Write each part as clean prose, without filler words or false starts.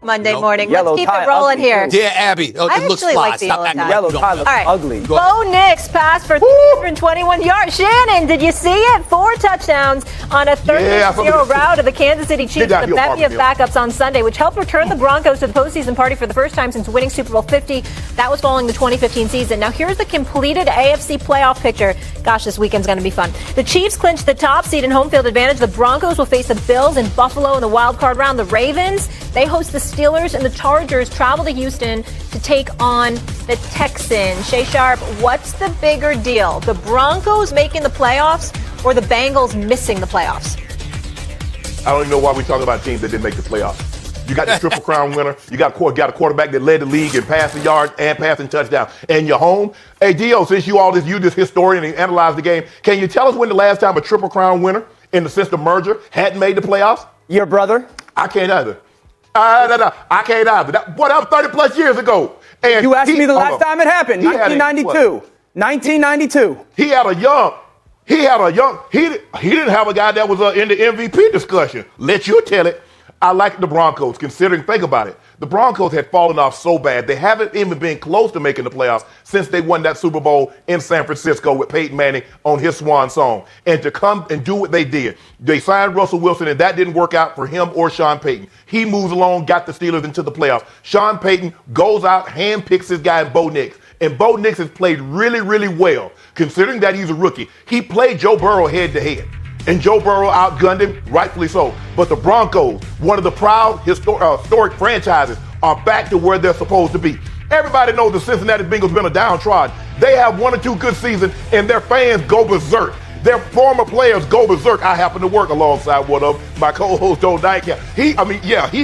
Monday morning. Let's keep it rolling here. Yeah, Abby. I it looks actually fly. like the Stop yellow acting tie. Yellow tie looks ugly. Bo Nix passed for 321 yards. Shannon, did you see it? 4 touchdowns on a 30-0 rout of the Kansas City Chiefs. The bevy of backups on Sunday, which helped return the Broncos to the postseason party for the first time since winning Super Bowl 50. That was following the 2015 season. Now here's the completed AFC playoff picture. Gosh, this weekend's going to be fun. The Chiefs clinched the top seed and home field advantage. The Broncos will face the Bills in Buffalo in the wild card round. The Ravens, they host the Steelers, and the Chargers travel to Houston to take on the Texans. Shay Sharp, what's the bigger deal? The Broncos making the playoffs or the Bengals missing the playoffs? I don't even know why we're talking about teams that didn't make the playoffs. You got the Triple Crown winner. You got a quarterback that led the league in passing yards and passing touchdowns. And you're home. Hey, Dio, since you this historian and analyze the game, can you tell us when the last time a Triple Crown winner in the system merger hadn't made the playoffs? Your brother? I can't either. I can't either. That was 30 plus years ago. And you asked me the last time it happened, 1992. 1992. He didn't have a guy that was in the MVP discussion. Let you tell it. I like the Broncos, considering, think about it. The Broncos had fallen off so bad. They haven't even been close to making the playoffs since they won that Super Bowl in San Francisco with Peyton Manning on his swan song. And to come and do what they did, they signed Russell Wilson, and that didn't work out for him or Sean Payton. He moves along, got the Steelers into the playoffs. Sean Payton goes out, handpicks his guy, Bo Nix. And Bo Nix has played really, really well, considering that he's a rookie. He played Joe Burrow head-to-head. And Joe Burrow outgunned him, rightfully so. But the Broncos, one of the proud historic franchises, are back to where they're supposed to be. Everybody knows the Cincinnati Bengals been a downtrodden. They have 1 or 2 good seasons, and their fans go berserk. Their former players go berserk. I happen to work alongside one of my co-host, Joe Nightcap. He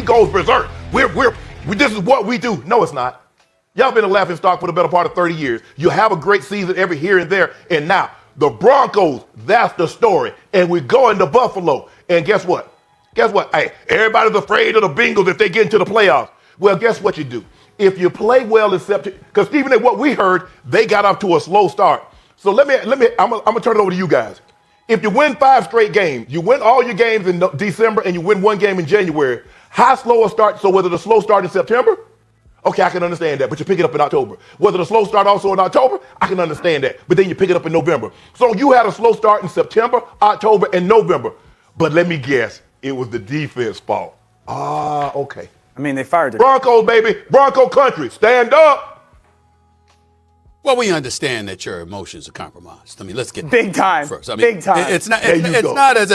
goes berserk. This is what we do. No, it's not. Y'all been a laughing stock for the better part of 30 years. You have a great season every here and there, and now the Broncos, that's the story. And we're going to Buffalo. And guess what? Hey, everybody's afraid of the Bengals if they get into the playoffs. Well, guess what you do? If you play well in September, because even at what we heard, they got off to a slow start. So I'm gonna turn it over to you guys. If you win 5 straight games, you win all your games in December and you win 1 game in January, how slow a start? So whether the slow start in September, okay, I can understand that, but you pick it up in October. Whether the slow start also in October, I can understand that, but then you pick it up in November. So you had a slow start in September, October, and November. But let me guess, it was the defense fault. Okay. I mean, they fired it. Broncos, baby. Bronco country. Stand up. Well, we understand that your emotions are compromised. I mean, let's get big time first. I mean, big time. It's not as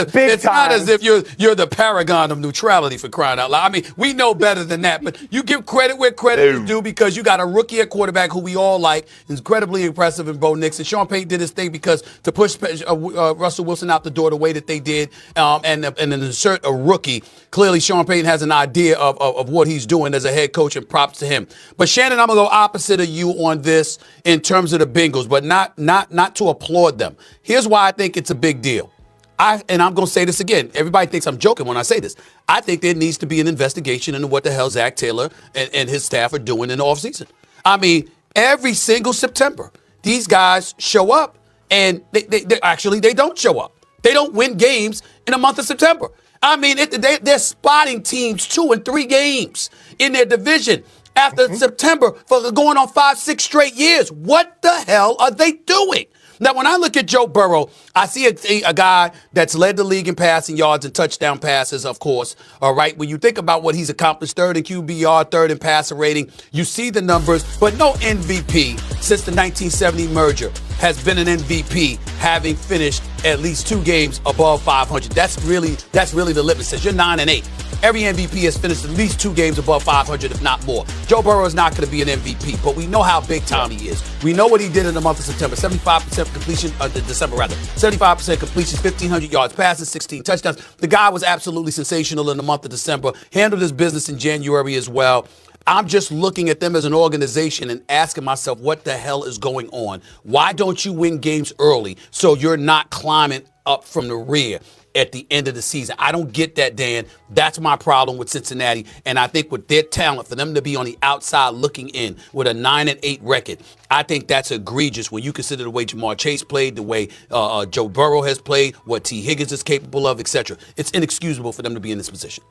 if you're the paragon of neutrality, for crying out loud. I mean, we know better than that, but you give credit where credit is due because you got a rookie at quarterback who we all like, incredibly impressive in Bo Nix. And Sean Payton did his thing because to push Russell Wilson out the door the way that they did, and then insert a rookie. Clearly, Sean Payton has an idea of what he's doing as a head coach, and props to him. But Shannon, I'm gonna go opposite of you on this in terms of the Bengals, but not to applaud them. Here's why I think it's a big deal. I'm going to say this again. Everybody thinks I'm joking when I say this. I think there needs to be an investigation into what the hell Zach Taylor and his staff are doing in the offseason. I mean, every single September, these guys show up, and they don't show up. They don't win games in the month of September. I mean, they're spotting teams 2 and 3 games in their division after September for going on 5-6 straight years. What the hell are they doing? Now, when I look at Joe Burrow, I see a guy that's led the league in passing yards and touchdown passes, of course. All right, when you think about what he's accomplished, 3rd in QBR, 3rd in passer rating, you see the numbers, but no MVP since the 1970 merger has been an MVP, having finished at least 2 games above 500. That's really the litmus test. You're 9-8. Every MVP has finished at least 2 games above 500, if not more. Joe Burrow is not going to be an MVP, but we know how big time he is. We know what he did in the month of September. 75% completion, December rather. 75% completion, 1,500 yards passes, 16 touchdowns. The guy was absolutely sensational in the month of December. Handled his business in January as well. I'm just looking at them as an organization and asking myself, what the hell is going on? Why don't you win games early so you're not climbing up from the rear at the end of the season? I don't get that, Dan. That's my problem with Cincinnati. And I think with their talent, for them to be on the outside looking in with a 9-8 record, I think that's egregious when you consider the way Jamar Chase played, the way Joe Burrow has played, what T. Higgins is capable of, etc. It's inexcusable for them to be in this position.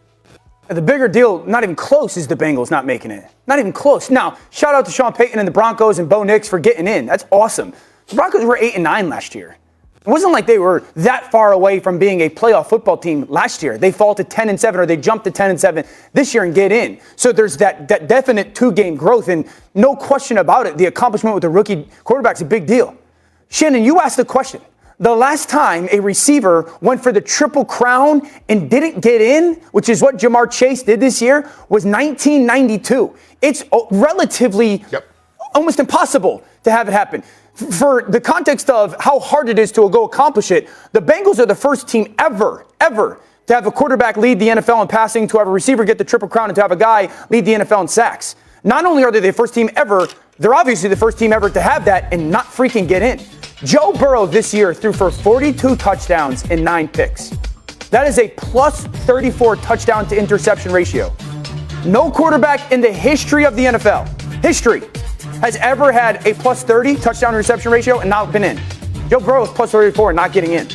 The bigger deal, not even close, is the Bengals not making it. Not even close. Now, shout out to Sean Payton and the Broncos and Bo Nix for getting in. That's awesome. The Broncos were 8-9 last year. It wasn't like they were that far away from being a playoff football team last year. They fall to 10-7, or they jump to 10-7 this year and get in. So there's that definite two-game growth, and no question about it, the accomplishment with the rookie quarterback's a big deal. Shannon, you asked the question. The last time a receiver went for the Triple Crown and didn't get in, which is what Jamar Chase did this year, was 1992. It's relatively almost impossible to have it happen. For the context of how hard it is to go accomplish it, the Bengals are the first team ever to have a quarterback lead the NFL in passing, to have a receiver get the Triple Crown, and to have a guy lead the NFL in sacks. Not only are they the first team ever, they're obviously the first team ever to have that and not freaking get in. Joe Burrow this year threw for 42 touchdowns and 9 picks. That is a plus 34 touchdown to interception ratio. No quarterback in the history of the NFL, has ever had a plus 30 touchdown to reception ratio and not been in. Joe Burrow is plus 34 and not getting in.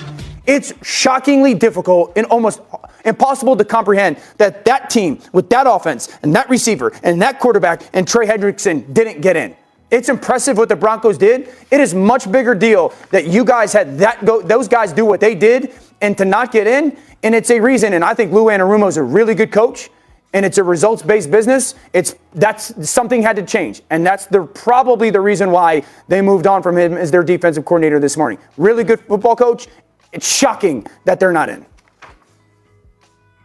It's shockingly difficult and almost impossible to comprehend that team with that offense and that receiver and that quarterback and Trey Hendrickson didn't get in. It's impressive what the Broncos did. It is much bigger deal that you guys had those guys do what they did and to not get in. And it's a reason. And I think Lou Anarumo is a really good coach. And it's a results-based business. That's something had to change. And that's probably the reason why they moved on from him as their defensive coordinator this morning. Really good football coach. It's shocking that they're not in.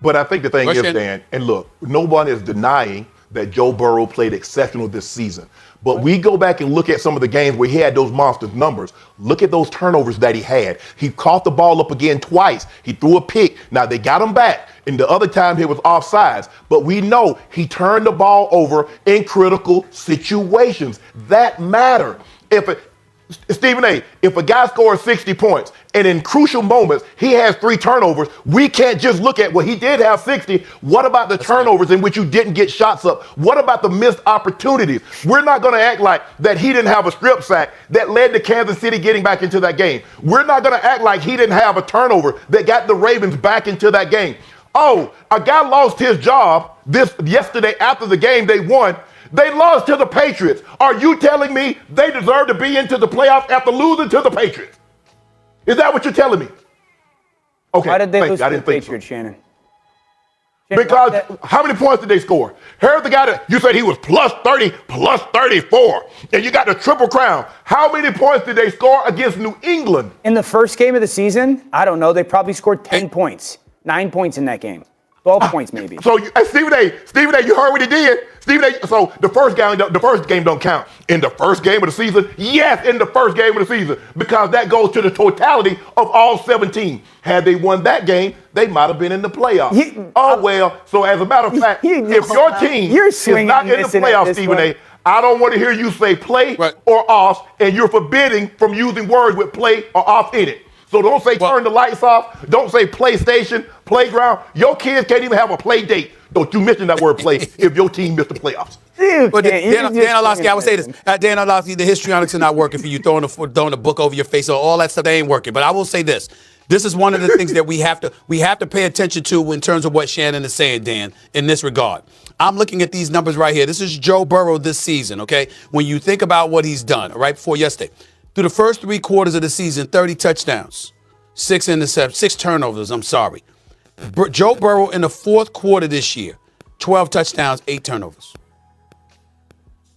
But I think the thing is, Dan, and look, no one is denying that Joe Burrow played exceptional this season. But we go back and look at some of the games where he had those monster numbers. Look at those turnovers that he had. He caught the ball up again twice. He threw a pick. Now, they got him back. And the other time he was offsides. But we know he turned the ball over in critical situations. That matter. Stephen A., if a guy scores 60 points and in crucial moments he has 3 turnovers, we can't just look at, well, he did have 60. What about the turnovers in which you didn't get shots up? What about the missed opportunities? We're not going to act like that he didn't have a strip sack that led to Kansas City getting back into that game. We're not going to act like he didn't have a turnover that got the Ravens back into that game. Oh, a guy lost his job yesterday after the game they won. They lost to the Patriots. Are you telling me they deserve to be into the playoffs after losing to the Patriots? Is that what you're telling me? Okay. Why did they lose to the Patriots, Shannon? Because how many points did they score? Here's the guy that you said he was plus 30, plus 34, and you got the Triple Crown. How many points did they score against New England? In the first game of the season, I don't know. They probably scored 10 points, 9 points in that game. 12 points, maybe. So, Stephen A., you heard what he did. Stephen A., so the first game don't count. In the first game of the season, yes, in the first game of the season, because that goes to the totality of all 17. Had they won that game, they might have been in the playoffs. So as a matter of fact, if your team is not in the playoffs, Stephen A., I don't want to hear you say play or off, and you're forbidding from using words with play or off in it. So don't say turn the lights off. Don't say PlayStation, playground. Your kids can't even have a play date. Don't you mention that word play if your team missed the playoffs. But Dan Orlovsky, I would say this. Dan Orlovsky, the histrionics are not working for you, throwing a book over your face, or all that stuff, they ain't working. But I will say this. This is one of the things that we have to pay attention to in terms of what Shannon is saying, Dan, in this regard. I'm looking at these numbers right here. This is Joe Burrow this season, okay? When you think about what he's done, right before yesterday. Through the first 3 quarters of the season, 30 touchdowns, 6 turnovers, Joe Burrow in the fourth quarter this year, 12 touchdowns, 8 turnovers.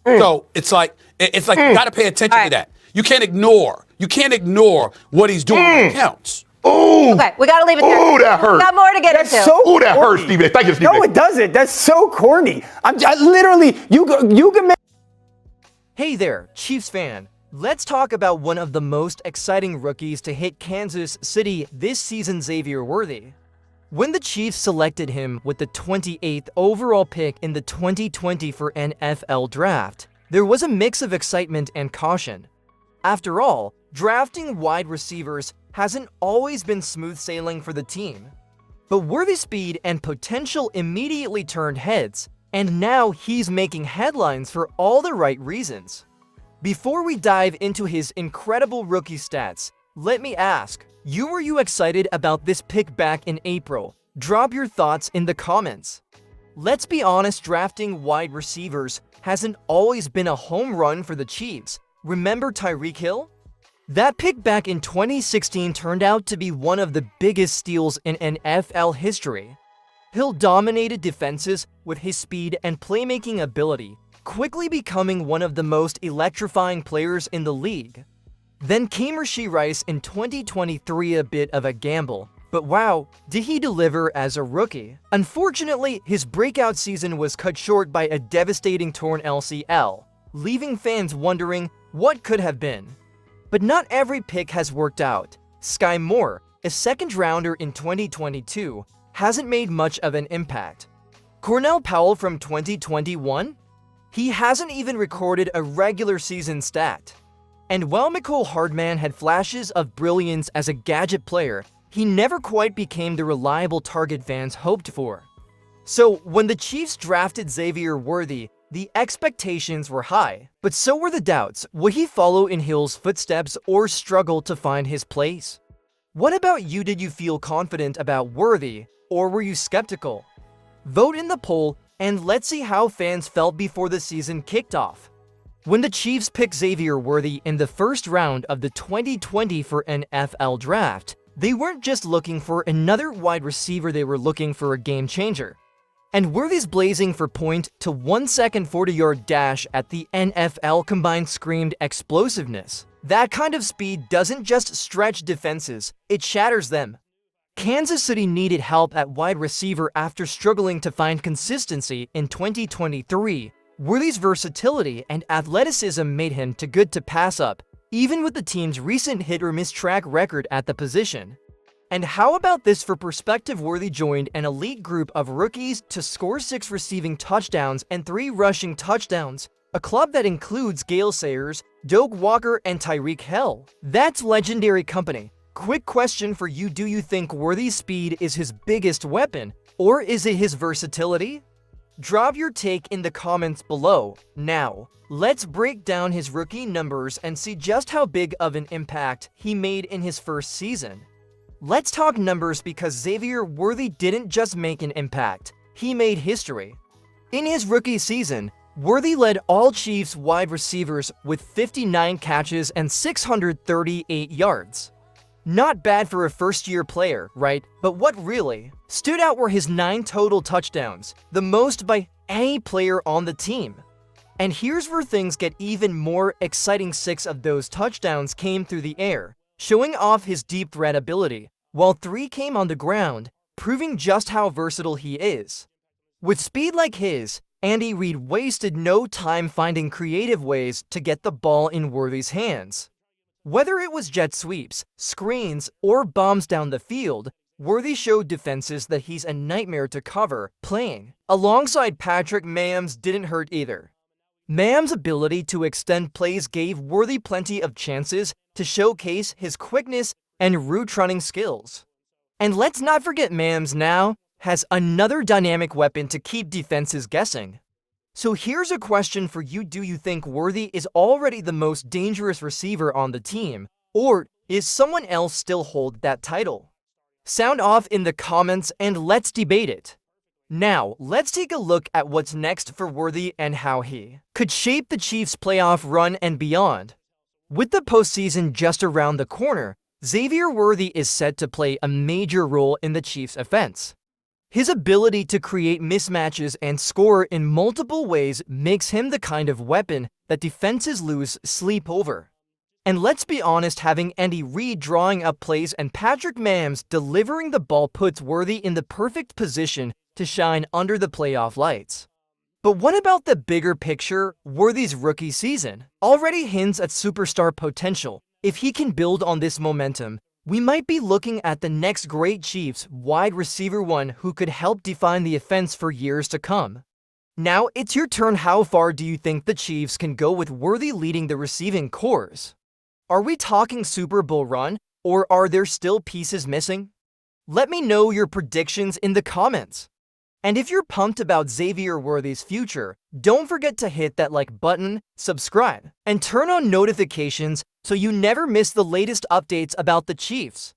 So it's like you got to pay attention to that. You can't ignore what he's doing when it counts. Ooh. Okay, we got to leave it there. Ooh, that hurt. We got more to get into. So that hurts, Stephen. Thank you, Stephen. No, it doesn't. That's so corny. I literally, you can make. Hey there, Chiefs fan. Let's talk about one of the most exciting rookies to hit Kansas City this season, Xavier Worthy. When the Chiefs selected him with the 28th overall pick in the 2024 NFL Draft, there was a mix of excitement and caution. After all, drafting wide receivers hasn't always been smooth sailing for the team. But Worthy's speed and potential immediately turned heads, and now he's making headlines for all the right reasons. Before we dive into his incredible rookie stats, let me ask, were you excited about this pick back in April? Drop your thoughts in the comments. Let's be honest, drafting wide receivers hasn't always been a home run for the Chiefs. Remember Tyreek Hill? That pick back in 2016 turned out to be one of the biggest steals in NFL history. Hill dominated defenses with his speed and playmaking ability, quickly becoming one of the most electrifying players in the league. Then came Rashee Rice in 2023, a bit of a gamble. But wow, did he deliver as a rookie? Unfortunately, his breakout season was cut short by a devastating torn LCL, leaving fans wondering what could have been. But not every pick has worked out. Sky Moore, a second-rounder in 2022, hasn't made much of an impact. Cornell Powell from 2021? He hasn't even recorded a regular season stat. And while Mecole Hardman had flashes of brilliance as a gadget player, he never quite became the reliable target fans hoped for. So, when the Chiefs drafted Xavier Worthy, the expectations were high, but so were the doubts. Would he follow in Hill's footsteps or struggle to find his place? What about you? Did you feel confident about Worthy, or were you skeptical? Vote in the poll, and let's see how fans felt before the season kicked off. When the Chiefs picked Xavier Worthy in the first round of the 2020 NFL draft, they weren't just looking for another wide receiver, they were looking for a game changer. And Worthy's blazing for point to 1 second 40-yard dash at the NFL combined screamed explosiveness. That kind of speed doesn't just stretch defenses, it shatters them. Kansas City needed help at wide receiver after struggling to find consistency in 2023. Worthy's versatility and athleticism made him too good to pass up, even with the team's recent hit-or-miss track record at the position. And how about this for perspective? Worthy joined an elite group of rookies to score 6 receiving touchdowns and 3 rushing touchdowns, a club that includes Gale Sayers, Doak Walker, and Tyreek Hill. That's legendary company. Quick question for you: do you think Worthy's speed is his biggest weapon, or is it his versatility? Drop your take in the comments below. Now, let's break down his rookie numbers and see just how big of an impact he made in his first season. Let's talk numbers, because Xavier Worthy didn't just make an impact, he made history. In his rookie season, Worthy led all Chiefs wide receivers with 59 catches and 638 yards. Not bad for a first-year player, right? But what really stood out were his 9 total touchdowns, the most by any player on the team. And here's where things get even more exciting: 6 of those touchdowns came through the air, showing off his deep threat ability, while 3 came on the ground, proving just how versatile he is. With speed like his, Andy Reid wasted no time finding creative ways to get the ball in Worthy's hands. Whether it was jet sweeps, screens, or bombs down the field, Worthy showed defenses that he's a nightmare to cover. Playing alongside Patrick Mahomes didn't hurt either. Mahomes' ability to extend plays gave Worthy plenty of chances to showcase his quickness and route running skills. And let's not forget, Mahomes now has another dynamic weapon to keep defenses guessing. So here's a question for you: do you think Worthy is already the most dangerous receiver on the team, or is someone else still hold that title? Sound off in the comments and let's debate it. Now, let's take a look at what's next for Worthy and how he could shape the Chiefs' playoff run and beyond. With the postseason just around the corner, Xavier Worthy is set to play a major role in the Chiefs' offense. His ability to create mismatches and score in multiple ways makes him the kind of weapon that defenses lose sleep over. And let's be honest, having Andy Reid drawing up plays and Patrick Mahomes delivering the ball puts Worthy in the perfect position to shine under the playoff lights. But what about the bigger picture? Worthy's rookie season already hints at superstar potential. If he can build on this momentum, we might be looking at the next great Chiefs wide receiver, one who could help define the offense for years to come. Now it's your turn. How far do you think the Chiefs can go with Worthy leading the receiving corps? Are we talking Super Bowl run, or are there still pieces missing? Let me know your predictions in the comments. And if you're pumped about Xavier Worthy's future, don't forget to hit that like button, subscribe, and turn on notifications so you never miss the latest updates about the Chiefs.